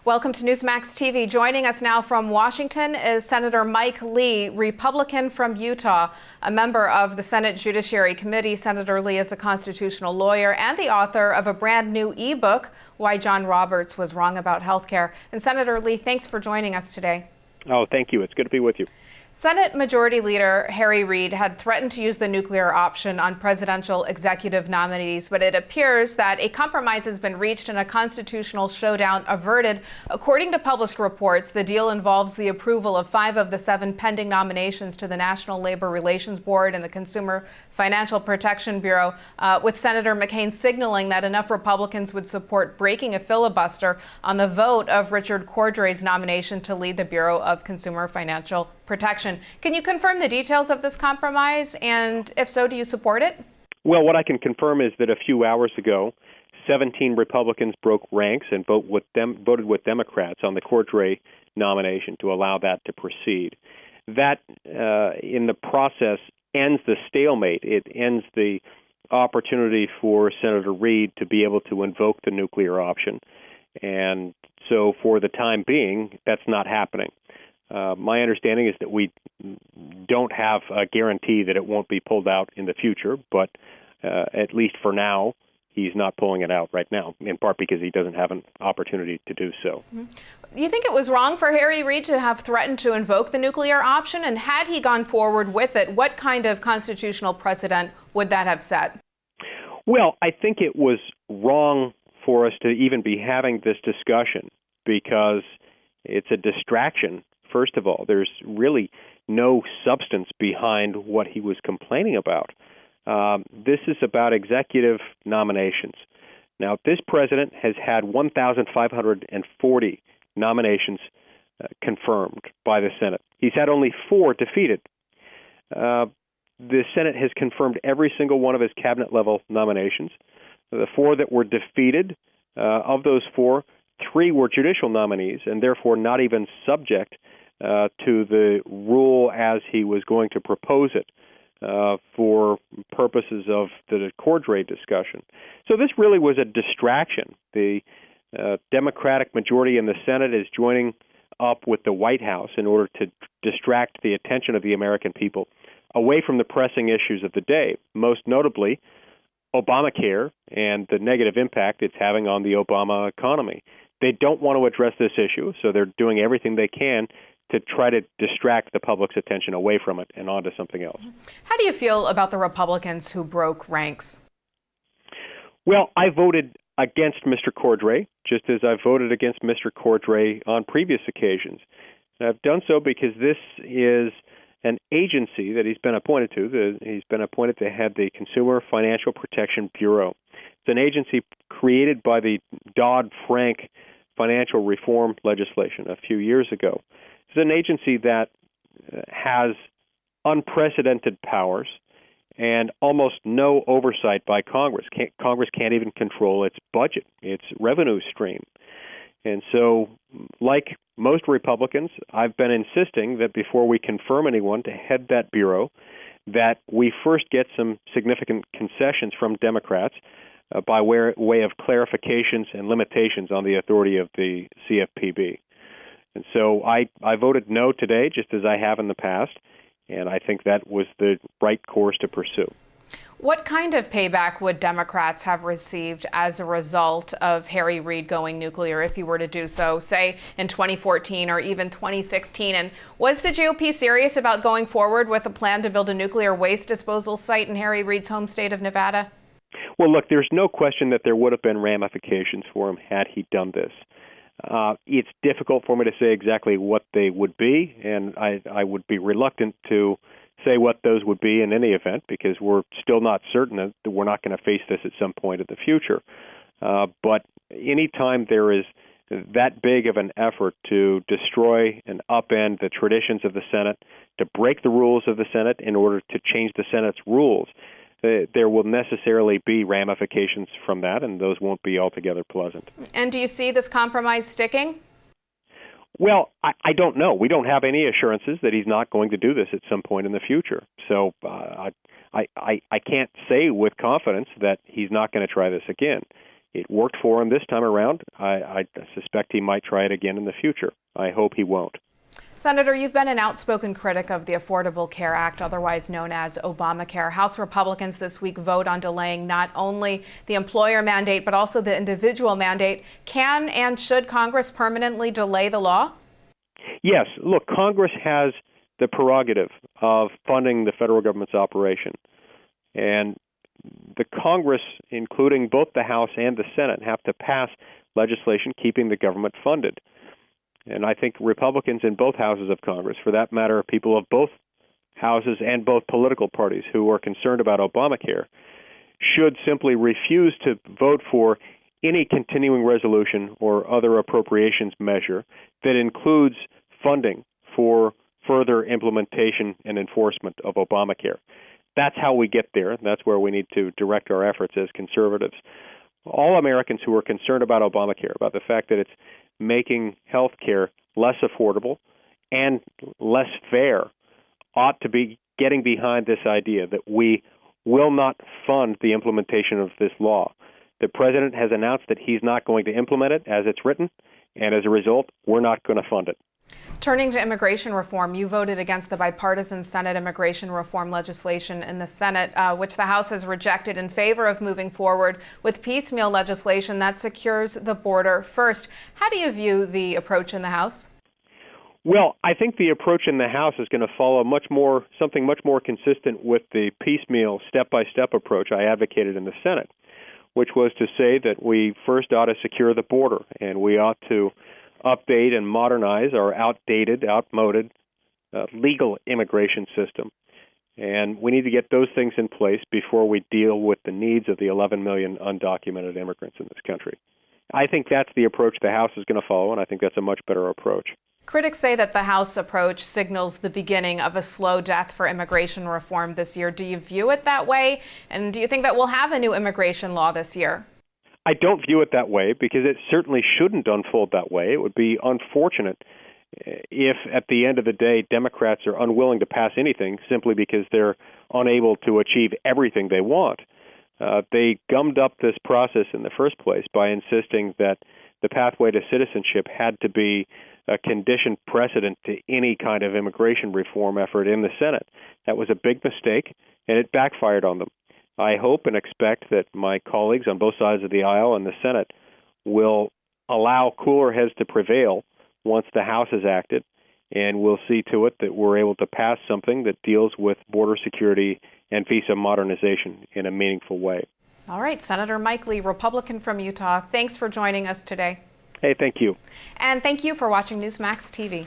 Welcome to Newsmax TV. Joining us now from Washington is Senator Mike Lee, Republican from Utah, a member of the Senate Judiciary Committee. Senator Lee is a constitutional lawyer and the author of a brand new ebook, Why John Roberts Was Wrong About Healthcare. And Senator Lee, thanks for joining us today. Oh, thank you. It's good to be with you. Senate Majority Leader Harry Reid had threatened to use the nuclear option on presidential executive nominees, but it appears that a compromise has been reached and a constitutional showdown averted. According to published reports, the deal involves the approval of 5 of the 7 pending nominations to the National Labor Relations Board and the Consumer Financial Protection Bureau, with Senator McCain signaling that enough Republicans would support breaking a filibuster on the vote of Richard Cordray's nomination to lead the Bureau of Consumer Financial Protection. Can you confirm the details of this compromise? And if so, do you support it? Well, what I can confirm is that a few hours ago, 17 Republicans broke ranks and voted with Democrats on the Cordray nomination to allow that to proceed. That, in the process, ends the stalemate. It ends the opportunity for Senator Reid to be able to invoke the nuclear option. And so for the time being, that's not happening. My understanding is that we don't have a guarantee that it won't be pulled out in the future, but at least for now, he's not pulling it out right now, in part because he doesn't have an opportunity to do so. Do you think it was wrong for Harry Reid to have threatened to invoke the nuclear option? And had he gone forward with it, what kind of constitutional precedent would that have set? Well, I think it was wrong for us to even be having this discussion because it's a distraction. First of all, there's really no substance behind what he was complaining about. This is about executive nominations. Now, this president has had 1,540 nominations confirmed by the Senate. He's had only 4 defeated. The Senate has confirmed every single one of his cabinet-level nominations. The 4 that were defeated, of those 4, 3 were judicial nominees and therefore not even subject to the rule as he was going to propose it for purposes of the Cordray discussion. So this really was a distraction. The Democratic majority in the Senate is joining up with the White House in order to distract the attention of the American people away from the pressing issues of the day, most notably Obamacare and the negative impact it's having on the Obama economy. They don't want to address this issue, so they're doing everything they can to try to distract the public's attention away from it and onto something else. How do you feel about the Republicans who broke ranks? Well, I voted against Mr. Cordray, just as I voted against Mr. Cordray on previous occasions. And I've done so because this is an agency that he's been appointed to. He's been appointed to head the Consumer Financial Protection Bureau. It's an agency created by the Dodd-Frank financial reform legislation a few years ago. It's an agency that has unprecedented powers and almost no oversight by Congress. Congress can't even control its budget, its revenue stream. And so, like most Republicans, I've been insisting that before we confirm anyone to head that bureau, that we first get some significant concessions from Democrats by way of clarifications and limitations on the authority of the CFPB. And so I voted no today, just as I have in the past, and I think that was the right course to pursue. What kind of payback would Democrats have received as a result of Harry Reid going nuclear if he were to do so, say, in 2014 or even 2016? And was the GOP serious about going forward with a plan to build a nuclear waste disposal site in Harry Reid's home state of Nevada? Well, look, there's no question that there would have been ramifications for him had he done this. It's difficult for me to say exactly what they would be, and I would be reluctant to say what those would be in any event because we're still not certain that we're not going to face this at some point in the future. But any time there is that big of an effort to destroy and upend the traditions of the Senate, to break the rules of the Senate in order to change the Senate's rules, there will necessarily be ramifications from that, and those won't be altogether pleasant. And do you see this compromise sticking? Well, I don't know. We don't have any assurances that he's not going to do this at some point in the future. So I can't say with confidence that he's not going to try this again. It worked for him this time around. I suspect he might try it again in the future. I hope he won't. Senator, you've been an outspoken critic of the Affordable Care Act, otherwise known as Obamacare. House Republicans this week vote on delaying not only the employer mandate, but also the individual mandate. Can and should Congress permanently delay the law? Yes. Look, Congress has the prerogative of funding the federal government's operation. And the Congress, including both the House and the Senate, have to pass legislation keeping the government funded. And I think Republicans in both houses of Congress, for that matter, people of both houses and both political parties who are concerned about Obamacare, should simply refuse to vote for any continuing resolution or other appropriations measure that includes funding for further implementation and enforcement of Obamacare. That's how we get there. That's where we need to direct our efforts as conservatives. All Americans who are concerned about Obamacare, about the fact that it's making health care less affordable and less fair, ought to be getting behind this idea that we will not fund the implementation of this law. The president has announced that he's not going to implement it as it's written, and as a result, we're not going to fund it. Turning to immigration reform, you voted against the bipartisan Senate immigration reform legislation in the Senate, which the House has rejected, in favor of moving forward with piecemeal legislation that secures the border first. How do you view the approach in the House? Well, I think the approach in the House is going to follow something much more consistent with the piecemeal, step-by-step approach I advocated in the Senate, which was to say that we first ought to secure the border, and we ought to update and modernize our outdated, outmoded legal immigration system. And we need to get those things in place before we deal with the needs of the 11 million undocumented immigrants in this country. I think that's the approach the House is going to follow, and I think that's a much better approach. Critics say that the House approach signals the beginning of a slow death for immigration reform this year. Do you view it that way? And do you think that we'll have a new immigration law this year? I don't view it that way because it certainly shouldn't unfold that way. It would be unfortunate if at the end of the day Democrats are unwilling to pass anything simply because they're unable to achieve everything they want. They gummed up this process in the first place by insisting that the pathway to citizenship had to be a conditioned precedent to any kind of immigration reform effort in the Senate. That was a big mistake, and it backfired on them. I hope and expect that my colleagues on both sides of the aisle and the Senate will allow cooler heads to prevail once the House has acted, and we'll see to it that we're able to pass something that deals with border security and visa modernization in a meaningful way. All right, Senator Mike Lee, Republican from Utah, thanks for joining us today. Hey, thank you. And thank you for watching Newsmax TV.